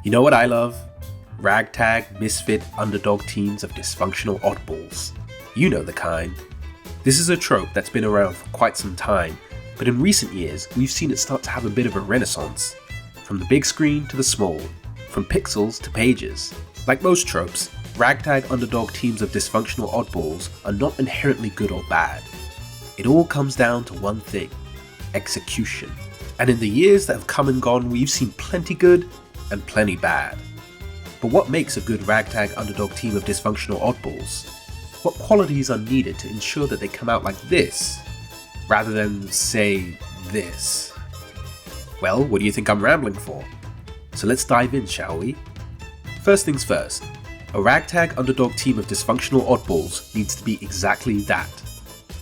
You know what I love? Ragtag, misfit, underdog teams of dysfunctional oddballs. You know the kind. This is a trope that's been around for quite some time, but in recent years we've seen it start to have a bit of a renaissance. From the big screen to the small, from pixels to pages. Like most tropes, ragtag underdog teams of dysfunctional oddballs are not inherently good or bad. It all comes down to one thing: execution. And in the years that have come and gone, we've seen plenty good and plenty bad. But what makes a good ragtag underdog team of dysfunctional oddballs? What qualities are needed to ensure that they come out like this, rather than, say, this? Well, what do you think I'm rambling for? So let's dive in, shall we? First things first, a ragtag underdog team of dysfunctional oddballs needs to be exactly that.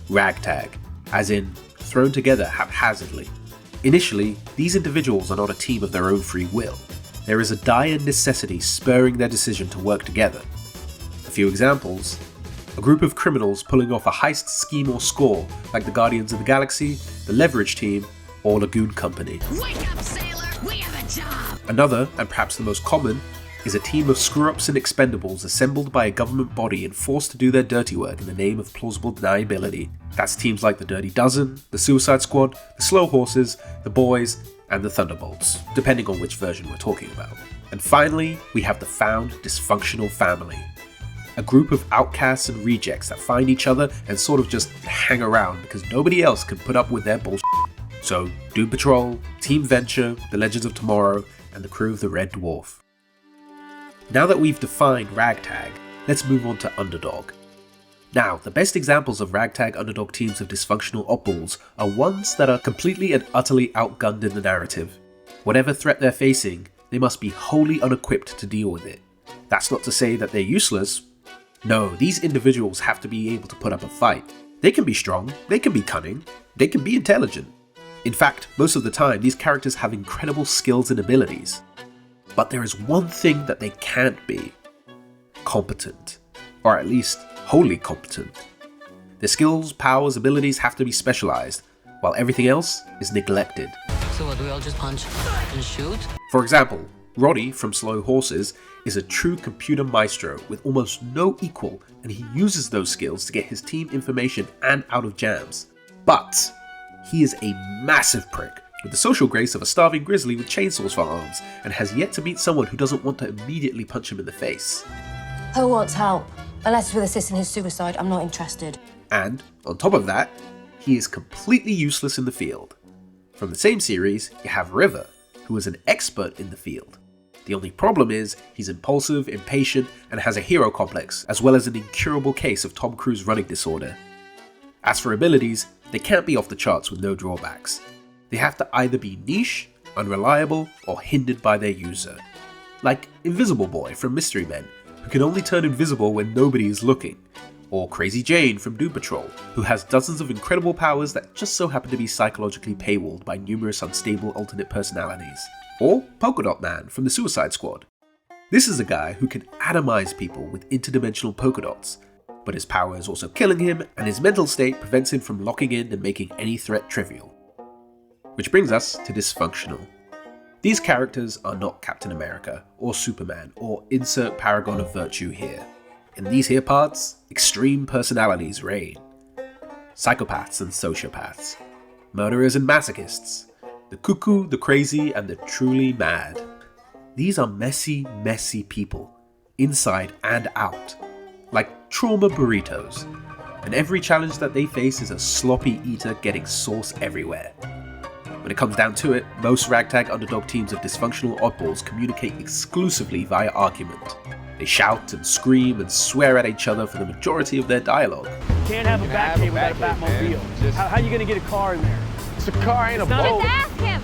Ragtag, as in thrown together haphazardly. Initially, these individuals are not a team of their own free will. There is a dire necessity spurring their decision to work together. A few examples: a group of criminals pulling off a heist scheme or score, like the Guardians of the Galaxy, the Leverage Team, or Lagoon Company. Wake up, sailor! We have a job! Another, and perhaps the most common, is a team of screw-ups and expendables assembled by a government body and forced to do their dirty work in the name of plausible deniability. That's teams like the Dirty Dozen, the Suicide Squad, the Slow Horses, the Boys, and the Thunderbolts, depending on which version we're talking about. And finally, we have the found dysfunctional family. A group of outcasts and rejects that find each other and sort of just hang around because nobody else can put up with their bullshit. So, Doom Patrol, Team Venture, the Legends of Tomorrow, and the crew of the Red Dwarf. Now that we've defined ragtag, let's move on to underdog. Now, the best examples of ragtag underdog teams of dysfunctional oddballs are ones that are completely and utterly outgunned in the narrative. Whatever threat they're facing, they must be wholly unequipped to deal with it. That's not to say that they're useless. No, these individuals have to be able to put up a fight. They can be strong, they can be cunning, they can be intelligent. In fact, most of the time, these characters have incredible skills and abilities. But there is one thing that they can't be: competent. Or at least, wholly competent. Their skills, powers, abilities have to be specialized, while everything else is neglected. So what, do we all just punch and shoot? For example, Roddy from Slow Horses is a true computer maestro with almost no equal, and he uses those skills to get his team information and out of jams. But he is a massive prick, with the social grace of a starving grizzly with chainsaws for arms, and has yet to meet someone who doesn't want to immediately punch him in the face. Who wants help? Unless it's with assisting his suicide, I'm not interested. And, on top of that, he is completely useless in the field. From the same series, you have River, who is an expert in the field. The only problem is, he's impulsive, impatient, and has a hero complex, as well as an incurable case of Tom Cruise running disorder. As for abilities, they can't be off the charts with no drawbacks. They have to either be niche, unreliable, or hindered by their user. Like Invisible Boy from Mystery Men, who can only turn invisible when nobody is looking. Or Crazy Jane from Doom Patrol, who has dozens of incredible powers that just so happen to be psychologically paywalled by numerous unstable alternate personalities. Or Polka Dot Man from the Suicide Squad. This is a guy who can atomize people with interdimensional polka dots, but his power is also killing him, and his mental state prevents him from locking in and making any threat trivial. Which brings us to Dysfunctional. These characters are not Captain America, or Superman, or insert paragon of virtue here. In these here parts, extreme personalities reign. Psychopaths and sociopaths. Murderers and masochists. The cuckoo, the crazy, and the truly mad. These are messy, messy people, inside and out. Like trauma burritos. And every challenge that they face is a sloppy eater getting sauce everywhere. When it comes down to it, most ragtag underdog teams of dysfunctional oddballs communicate exclusively via argument. They shout and scream and swear at each other for the majority of their dialogue. Can't have a Batcave without a Batmobile. How are you gonna get a car in there? It's a car, ain't a boat. Just ask him.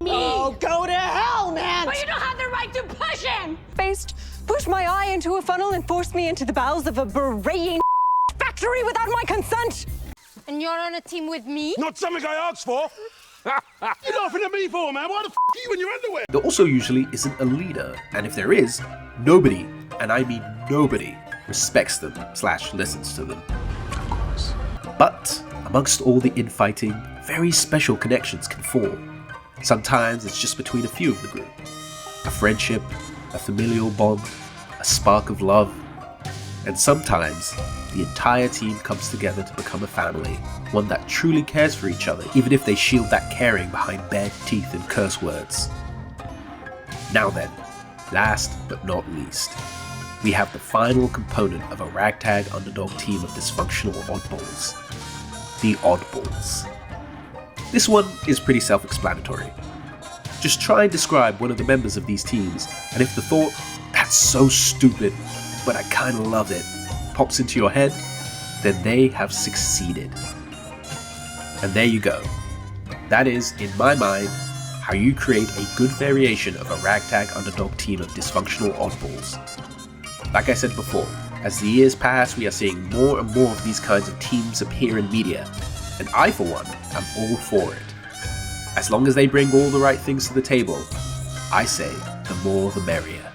Me. Oh, go to hell, man! But you don't have the right to push him. Pushed my eye into a funnel and forced me into the bowels of a beraying factory without my consent. And you're on a team with me? Not something I asked for. You're laughing at me for, man. Why the are you in your underwear? There also usually isn't a leader, and if there is, nobody, and I mean nobody, respects them / listens to them. Of course. But amongst all the infighting, very special connections can form. Sometimes it's just between a few of the group. A friendship, a familial bond, a spark of love, and sometimes the entire team comes together to become a family, one that truly cares for each other, even if they shield that caring behind bared teeth and curse words. Now then, last but not least, we have the final component of a Ragtag Underdog team of dysfunctional oddballs, the Oddballs. This one is pretty self-explanatory. Just try and describe one of the members of these teams, and if the thought, "That's so stupid, but I kinda love it," pops into your head, then they have succeeded. And there you go. That is, in my mind, how you create a good variation of a Ragtag Underdog team of dysfunctional oddballs. Like I said before, as the years pass, we are seeing more and more of these kinds of teams appear in media, and I, for one, am all for it. As long as they bring all the right things to the table, I say the more the merrier.